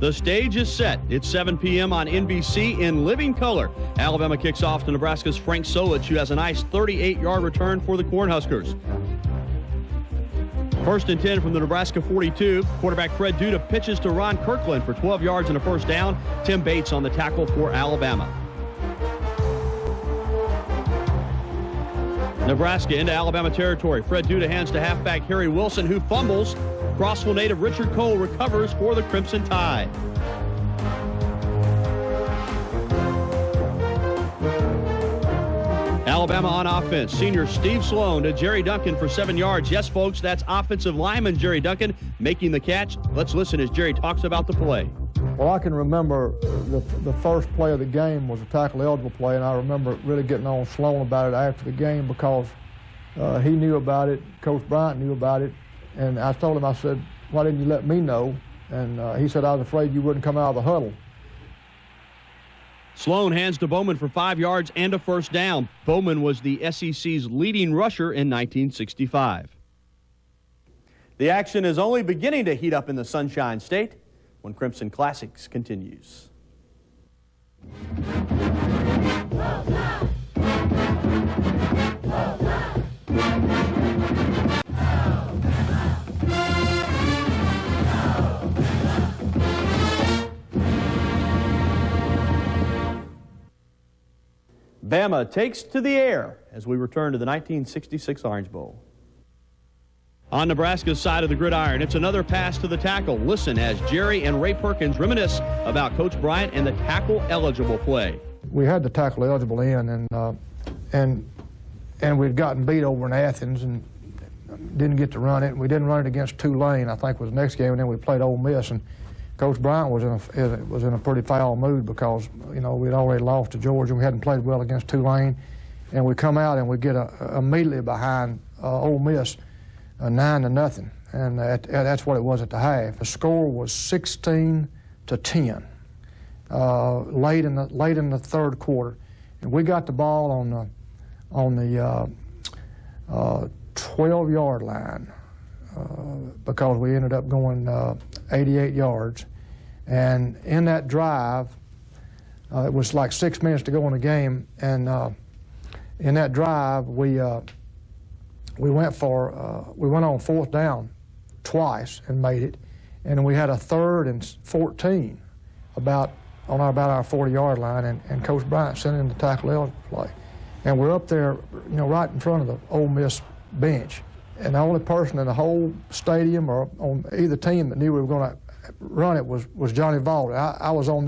The stage is set. It's 7 p.m. on NBC in living color. Alabama kicks off to Nebraska's Frank Solich, who has a nice 38-yard return for the Cornhuskers. First and 10 from the Nebraska 42. Quarterback Fred Duda pitches to Ron Kirkland for 12 yards and a first down. Tim Bates on the tackle for Alabama. Nebraska into Alabama territory. Fred Duda hands to halfback Harry Wilson, who fumbles. Crossville native Richard Cole recovers for the Crimson Tide. Alabama on offense. Senior Steve Sloan to Jerry Duncan for 7 yards. Yes, folks, that's offensive lineman Jerry Duncan making the catch. Let's listen as Jerry talks about the play. Well, I can remember the first play of the game was a tackle-eligible play, and I remember really getting on Sloan about it after the game because he knew about it, Coach Bryant knew about it, and I told him, I said, why didn't you let me know? And he said, I was afraid you wouldn't come out of the huddle. Sloan hands to Bowman for 5 yards and a first down. Bowman was the SEC's leading rusher in 1965. The action is only beginning to heat up in the Sunshine State when Crimson Classics continues. Bama takes to the air as we return to the 1966 Orange Bowl. On Nebraska's side of the gridiron, it's another pass to the tackle. Listen as Jerry and Ray Perkins reminisce about Coach Bryant and the tackle-eligible play. We had the tackle-eligible in, and we'd gotten beat over in Athens and didn't get to run it. We didn't run it against Tulane, I think was the next game, and then we played Ole Miss. And Coach Bryant was in a pretty foul mood because, you know, we'd already lost to Georgia. We hadn't played well against Tulane. And we come out and we get immediately behind Ole Miss 9-0. And that's what it was at the half. The score was 16-10 late in the third quarter. And we got the ball on the 12-yard line because we ended up going 88 yards. And in that drive, it was like 6 minutes to go in the game, and in that drive, we went on fourth down twice and made it, and we had a 3rd and 14 about our 40-yard line, and Coach Bryant sent in the tackle-eligible play, and we're up there, you know, right in front of the Ole Miss bench, and the only person in the whole stadium or on either team that knew we were going to run it was Johnny Vault. I was lined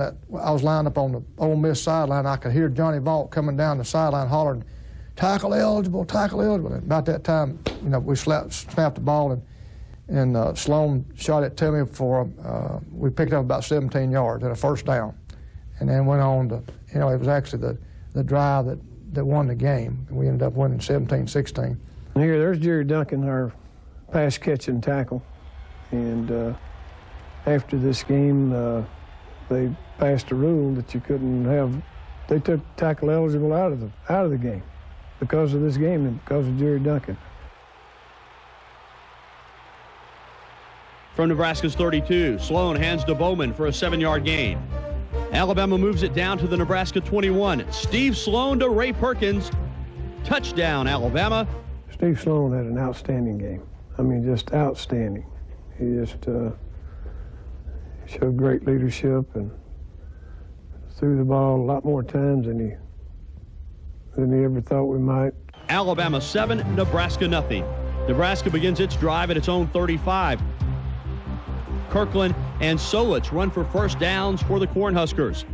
up on the Ole Miss sideline. I could hear Johnny Vault coming down the sideline hollering, tackle eligible, tackle eligible. And about that time, you know, we snapped the ball, and Sloan shot it to me we picked up about 17 yards and a first down, and then went on to, you know, it was actually the drive that won the game. And we ended up winning 17-16. Here, there's Jerry Duncan, our pass catching tackle, and after this game, they passed a rule that you couldn't have. They took tackle eligible out of the game because of this game and because of Jerry Duncan. From Nebraska's 32, Sloan hands to Bowman for a 7-yard gain. Alabama moves it down to the Nebraska 21. Steve Sloan to Ray Perkins. Touchdown, Alabama. Steve Sloan had an outstanding game. I mean, just outstanding. He just showed great leadership and threw the ball a lot more times than he ever thought we might. Alabama 7, Nebraska nothing. Nebraska begins its drive at its own 35. Kirkland and Solich run for first downs for the Cornhuskers.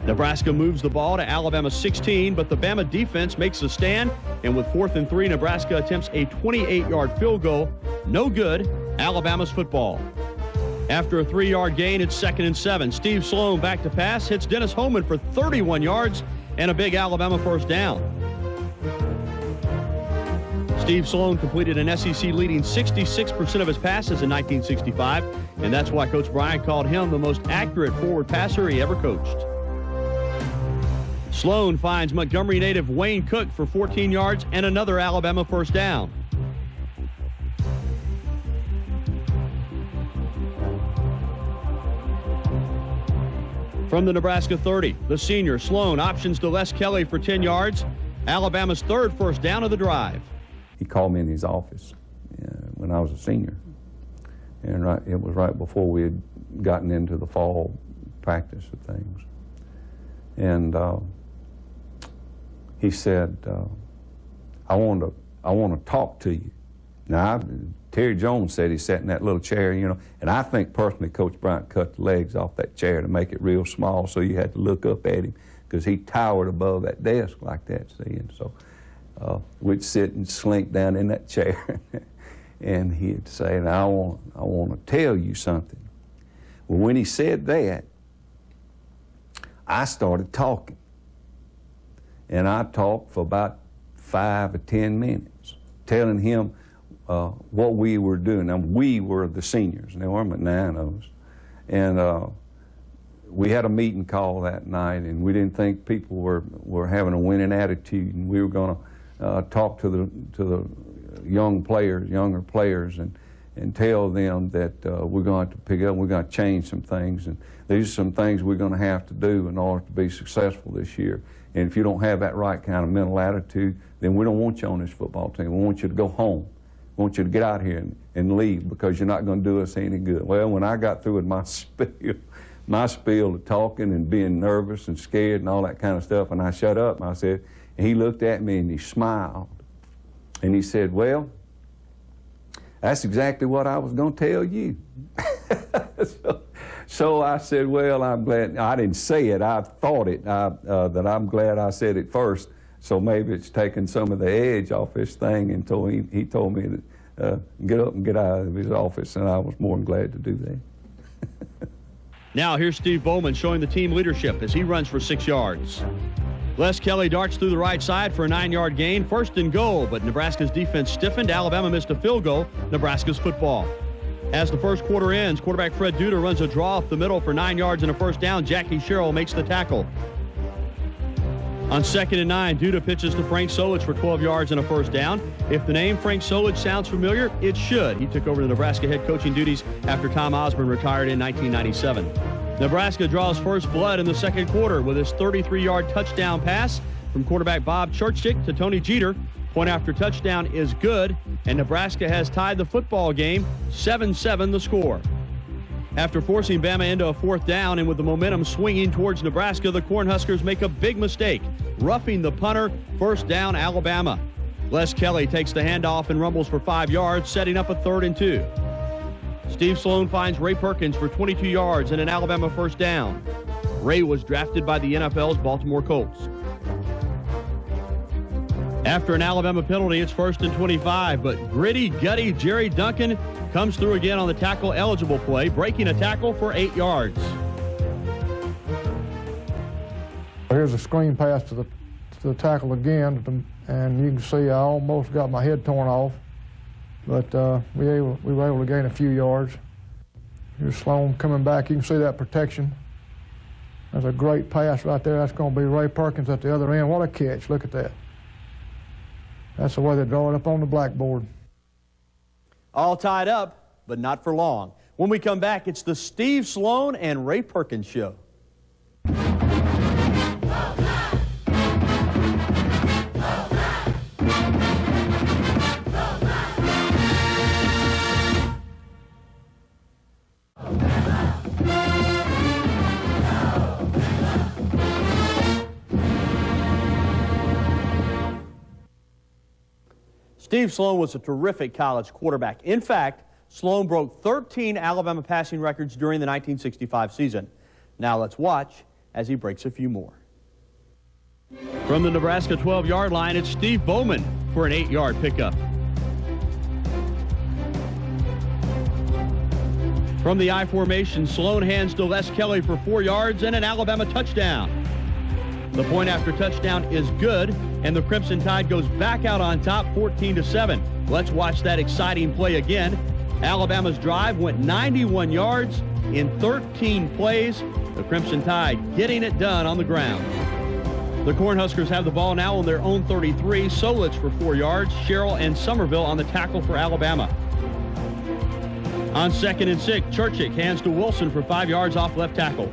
Nebraska moves the ball to Alabama 16, but the Bama defense makes a stand, and with 4th and 3, Nebraska attempts a 28-yard field goal. No good. Alabama's football. After a 3-yard gain, it's 2nd and 7. Steve Sloan back to pass, hits Dennis Homan for 31 yards and a big Alabama first down. Steve Sloan completed an SEC-leading 66% of his passes in 1965, and that's why Coach Bryant called him the most accurate forward passer he ever coached. Sloan finds Montgomery native Wayne Cook for 14 yards and another Alabama first down. From the Nebraska 30, the senior Sloan options to Les Kelly for 10 yards. Alabama's third first down of the drive. He called me in his office when I was a senior. And it was right before we had gotten into the fall practice of things. And he said, I want to talk to you. Now, Terry Jones said he sat in that little chair, you know, and I think personally Coach Bryant cut the legs off that chair to make it real small so you had to look up at him because he towered above that desk like that, see, and so we'd sit and slink down in that chair and he'd say, I want to tell you something. Well, when he said that, I started talking, and I talked for about 5 or 10 minutes, telling him what we were doing. Now, we were the seniors, and there were 9 of us, and we had a meeting call that night, and we didn't think people were having a winning attitude, and we were going to talk to the younger players, and tell them that we're going to pick up, we're going to change some things, and these are some things we're going to have to do in order to be successful this year. And if you don't have that right kind of mental attitude, then we don't want you on this football team. We want you to go home. We want you to get out here and leave because you're not going to do us any good. Well, when I got through with my spiel of talking and being nervous and scared and all that kind of stuff, and I shut up, and I said, and he looked at me and he smiled. And he said, well, that's exactly what I was going to tell you. So I said, well, I'm glad. I didn't say it. I thought it, that I'm glad I said it first. So maybe it's taken some of the edge off this thing. And so he told me to get up and get out of his office, and I was more than glad to do that. Now here's Steve Bowman showing the team leadership as he runs for 6 yards. Les Kelly darts through the right side for a 9-yard gain. First and goal, but Nebraska's defense stiffened. Alabama missed a field goal. Nebraska's football. As the first quarter ends, quarterback Fred Duda runs a draw up the middle for 9 yards and a first down. Jackie Sherrill makes the tackle. On 2nd and 9, Duda pitches to Frank Solich for 12 yards and a first down. If the name Frank Solich sounds familiar, it should. He took over the Nebraska head coaching duties after Tom Osborne retired in 1997. Nebraska draws first blood in the second quarter with his 33-yard touchdown pass from quarterback Bob Churchick to Tony Jeter. Point after touchdown is good, and Nebraska has tied the football game, 7-7 the score. After forcing Bama into a fourth down and with the momentum swinging towards Nebraska, the Cornhuskers make a big mistake, roughing the punter. First down, Alabama. Les Kelly takes the handoff and rumbles for 5 yards, setting up a 3rd and 2. Steve Sloan finds Ray Perkins for 22 yards and an Alabama first down. Ray was drafted by the NFL's Baltimore Colts. After an Alabama penalty, it's 1st and 25, but gritty, gutty Jerry Duncan comes through again on the tackle-eligible play, breaking a tackle for 8 yards. Here's a screen pass to the tackle again, and you can see I almost got my head torn off, but we were able to gain a few yards. Here's Sloan coming back. You can see that protection. That's a great pass right there. That's going to be Ray Perkins at the other end. What a catch. Look at that. That's the way they draw it up on the blackboard. All tied up, but not for long. When we come back, it's the Steve Sloan and Ray Perkins show. Steve Sloan was a terrific college quarterback. In fact, Sloan broke 13 Alabama passing records during the 1965 season. Now let's watch as he breaks a few more. From the Nebraska 12-yard line, it's Steve Bowman for an 8-yard pickup. From the I formation, Sloan hands to Les Kelly for 4 yards and an Alabama touchdown. The point after touchdown is good, and the Crimson Tide goes back out on top 14-7. Let's watch that exciting play again. Alabama's drive went 91 yards in 13 plays. The Crimson Tide getting it done on the ground. The Cornhuskers have the ball now on their own 33. Solich for 4 yards. Sherrill and Somerville on the tackle for Alabama. On 2nd and 6, Churchick hands to Wilson for 5 yards off left tackle.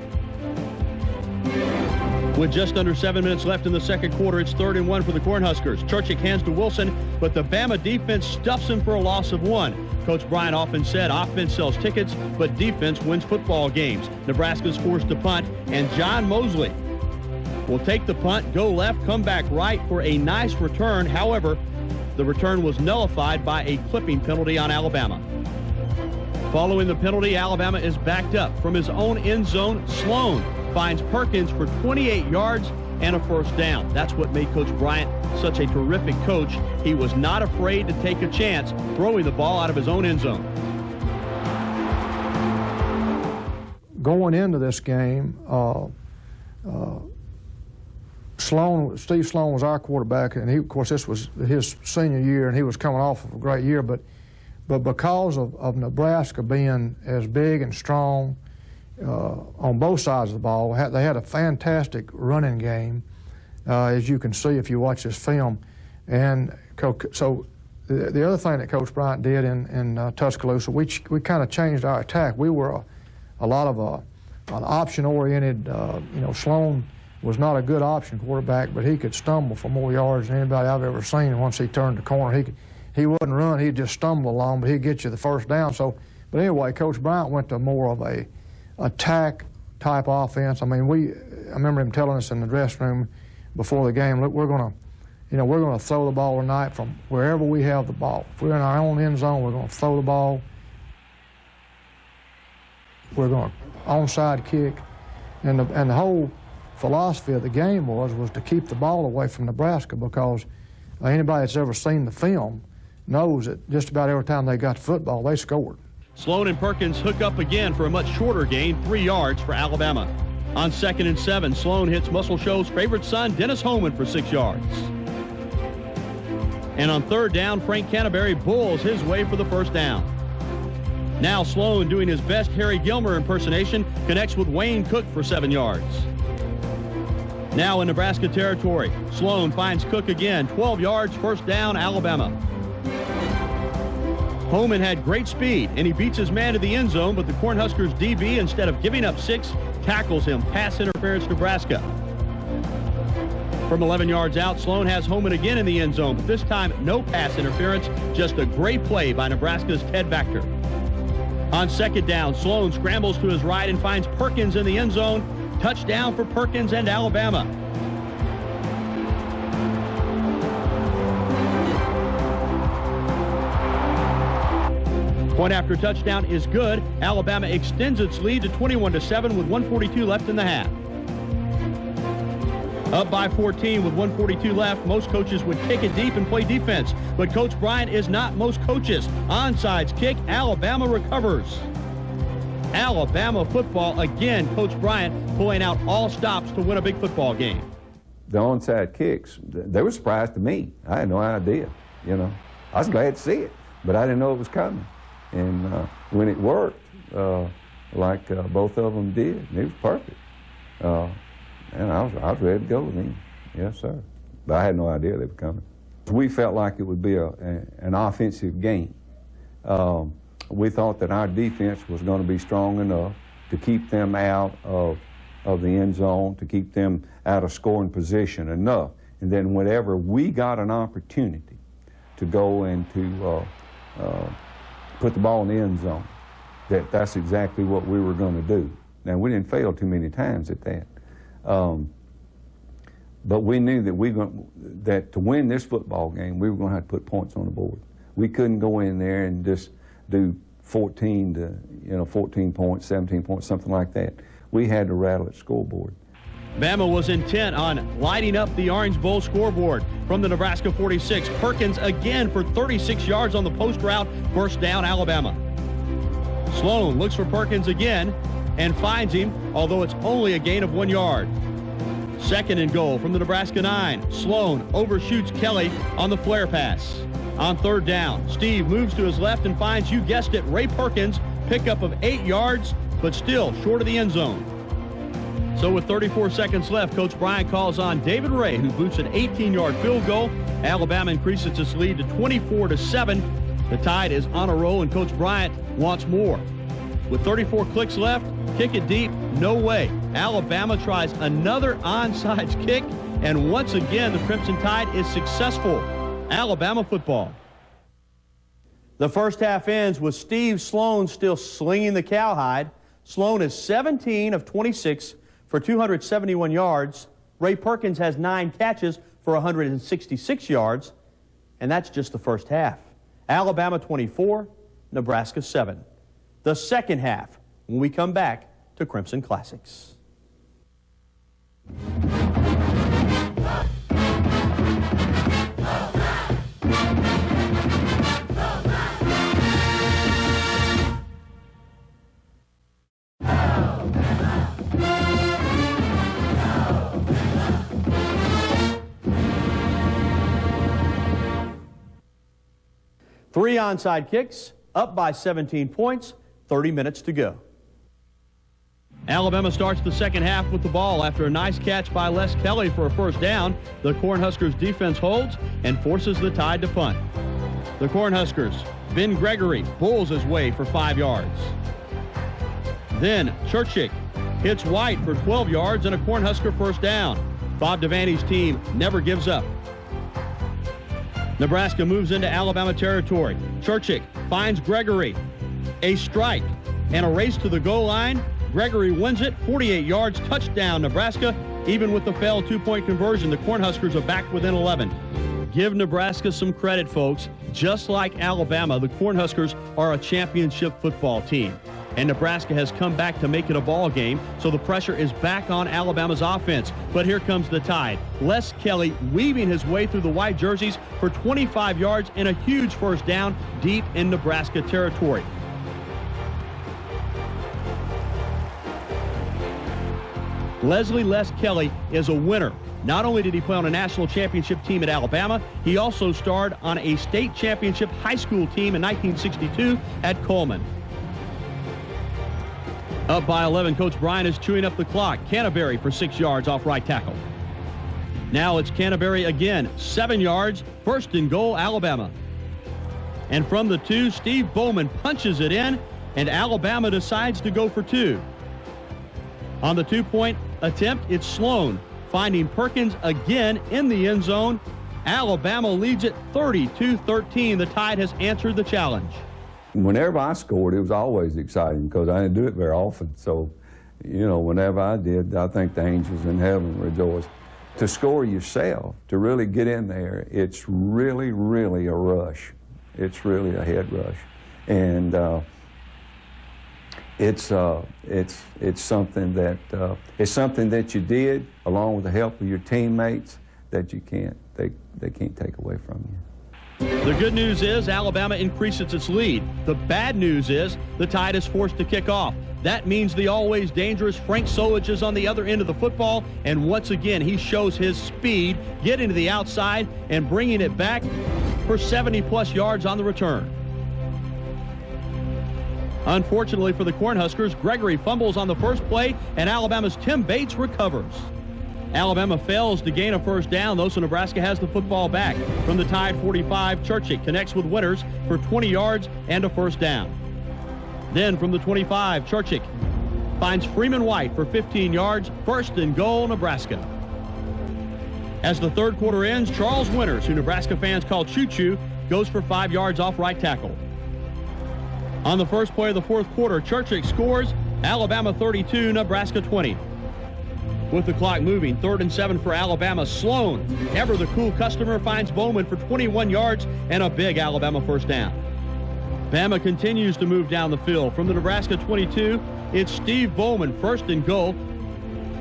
With just under 7 minutes left in the second quarter, it's 3rd and 1 for the Cornhuskers. Churchick hands to Wilson, but the Bama defense stuffs him for a loss of 1. Coach Bryant often said offense sells tickets, but defense wins football games. Nebraska's forced to punt, and John Mosley will take the punt, go left, come back right for a nice return. However, the return was nullified by a clipping penalty on Alabama. Following the penalty, Alabama is backed up. From his own end zone, Sloan finds Perkins for 28 yards and a first down. That's what made Coach Bryant such a terrific coach. He was not afraid to take a chance throwing the ball out of his own end zone. Going into this game, Steve Sloan was our quarterback, and of course this was his senior year, and he was coming off of a great year, but because of Nebraska being as big and strong on both sides of the ball, they had a fantastic running game, as you can see if you watch this film. And so the other thing that Coach Bryant did in Tuscaloosa, we kind of changed our attack. We were a lot of an option-oriented. Sloan was not a good option quarterback, but he could stumble for more yards than anybody I've ever seen. Once he turned the corner, he wouldn't run; he'd just stumble along, but he'd get you the first down. But anyway, Coach Bryant went to more of a attack type offense. I mean, I remember him telling us in the dressing room before the game, look, we're gonna throw the ball tonight from wherever we have the ball. If we're in our own end zone, we're gonna throw the ball. We're gonna onside kick, and the whole philosophy of the game was to keep the ball away from Nebraska, because anybody that's ever seen the film knows that just about every time they got the football, they scored. Sloan and Perkins hook up again for a much shorter gain, 3 yards for Alabama. On 2nd and 7, Sloan hits Muscle Show's favorite son, Dennis Homan, for 6 yards. And on 3rd down, Frank Canterbury bulls his way for the first down. Now Sloan, doing his best Harry Gilmer impersonation, connects with Wayne Cook for 7 yards. Now in Nebraska territory, Sloan finds Cook again, 12 yards, first down, Alabama. Homan had great speed, and he beats his man to the end zone, but the Cornhuskers DB, instead of giving up 6, tackles him. Pass interference, Nebraska. From 11 yards out, Sloan has Homan again in the end zone, but this time no pass interference, just a great play by Nebraska's Ted Baxter. On 2nd down, Sloan scrambles to his right and finds Perkins in the end zone. Touchdown for Perkins and Alabama. Point after touchdown is good. Alabama extends its lead to 21-7 with 1:42 left in the half. Up by 14 with 1:42 left, most coaches would kick it deep and play defense. But Coach Bryant is not most coaches. Onside kick, Alabama recovers. Alabama football again. Coach Bryant pulling out all stops to win a big football game. The onside kicks, they were a surprise to me. I had no idea, I was glad to see it, but I didn't know it was coming. And when it worked, like both of them did, it was perfect. And I was ready to go with him. Yes, sir. But I had no idea they were coming. We felt like it would be an offensive game. We thought that our defense was going to be strong enough to keep them out of the end zone, to keep them out of scoring position enough. And then whenever we got an opportunity to go and to put the ball in the end zone, that's exactly what we were going to do. Now, we didn't fail too many times at that. But we knew that to win this football game, we were going to have to put points on the board. We couldn't go in there and just do 14 points, 17 points, something like that. We had to rattle the scoreboard. Bama was intent on lighting up the Orange Bowl scoreboard. From the Nebraska 46, Perkins again for 36 yards on the post route, first down, Alabama. Sloan looks for Perkins again and finds him, although it's only a gain of 1 yard. 2nd and goal from the Nebraska 9. Sloan overshoots Kelly on the flare pass. On 3rd down, Steve moves to his left and finds, you guessed it, Ray Perkins, pickup of 8 yards, but still short of the end zone. So with 34 seconds left, Coach Bryant calls on David Ray, who boots an 18-yard field goal. Alabama increases its lead to 24-7. The Tide is on a roll, and Coach Bryant wants more. With 34 clicks left, kick it deep, no way. Alabama tries another onside kick, and once again, the Crimson Tide is successful. Alabama football. The first half ends with Steve Sloan still slinging the cowhide. Sloan is 17 of 26 for 271 yards. Ray Perkins has 9 catches for 166 yards, and that's just the first half. Alabama 24, Nebraska 7. The second half when we come back to Crimson Classics. Three onside kicks, up by 17 points, 30 minutes to go. Alabama starts the second half with the ball after a nice catch by Les Kelly for a first down. The Cornhuskers defense holds and forces the Tide to punt. The Cornhuskers, Ben Gregory bulls his way for 5 yards. Then Churchick hits White for 12 yards and a Cornhusker first down. Bob Devaney's team never gives up. Nebraska moves into Alabama territory. Churchick finds Gregory. A strike and a race to the goal line. Gregory wins it, 48 yards, touchdown Nebraska. Even with the failed two-point conversion, the Cornhuskers are back within 11. Give Nebraska some credit, folks. Just like Alabama, the Cornhuskers are a championship football team. And Nebraska has come back to make it a ball game, so the pressure is back on Alabama's offense. But here comes the Tide. Les Kelly weaving his way through the white jerseys for 25 yards and a huge first down deep in Nebraska territory. Leslie Les Kelly is a winner. Not only did he play on a national championship team at Alabama, he also starred on a state championship high school team in 1962 at Coleman. Up by 11, Coach Bryan is chewing up the clock. Canterbury for 6 yards off right tackle. Now it's Canterbury again, 7 yards, first and goal, Alabama. And from the 2, Steve Bowman punches it in, and Alabama decides to go for 2. On the 2-point attempt, it's Sloan finding Perkins again in the end zone. Alabama leads it 32-13. The Tide has answered the challenge. Whenever I scored, it was always exciting because I didn't do it very often. So, you know, whenever I did, I think the angels in heaven rejoiced. To score yourself, to really get in there, it's really, really a rush. It's really a head rush. And it's something that you did along with the help of your teammates that you can't, they can't take away from you. The good news is Alabama increases its lead. The bad news is the Tide is forced to kick off. That means the always dangerous Frank Solich is on the other end of the football, and once again he shows his speed, getting to the outside and bringing it back for 70-plus yards on the return. Unfortunately for the Cornhuskers, Gregory fumbles on the first play, and Alabama's Tim Bates recovers. Alabama fails to gain a first down, though, so Nebraska has the football back. From the Tide 45, Churchick connects with Winters for 20 yards and a first down. Then from the 25, Churchick finds Freeman White for 15 yards, first and goal, Nebraska. As the third quarter ends, Charles Winters, who Nebraska fans call Choo Choo, goes for 5 yards off right tackle. On the first play of the fourth quarter, Churchick scores, Alabama 32, Nebraska 20. With the clock moving, 3rd and 7 for Alabama. Sloan, ever the cool customer, finds Bowman for 21 yards and a big Alabama first down. Bama continues to move down the field. From the Nebraska 22, it's Steve Bowman, first and goal.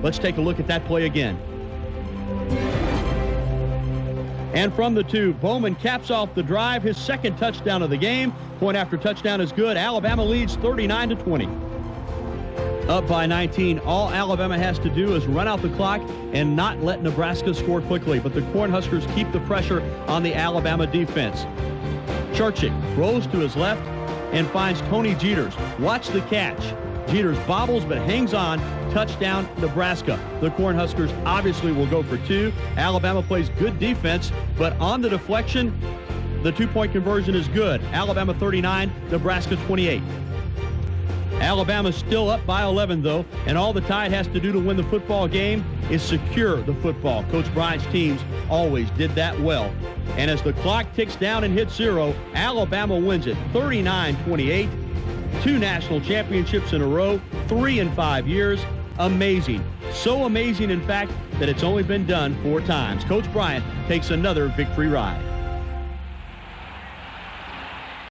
Let's take a look at that play again. And from the 2, Bowman caps off the drive, his second touchdown of the game. Point after touchdown is good. Alabama leads 39-20. Up by 19, all Alabama has to do is run out the clock and not let Nebraska score quickly. But the Cornhuskers keep the pressure on the Alabama defense. Churchick rolls to his left and finds Tony Jeters. Watch the catch. Jeters bobbles but hangs on. Touchdown, Nebraska. The Cornhuskers obviously will go for 2. Alabama plays good defense, but on the deflection, the 2-point conversion is good. Alabama 39, Nebraska 28. Alabama's still up by 11, though, and all the Tide has to do to win the football game is secure the football. Coach Bryant's teams always did that well. And as the clock ticks down and hits 0, Alabama wins it 39-28. 2 national championships in a row, 3 in 5 years. Amazing. So amazing, in fact, that it's only been done 4 times. Coach Bryant takes another victory ride.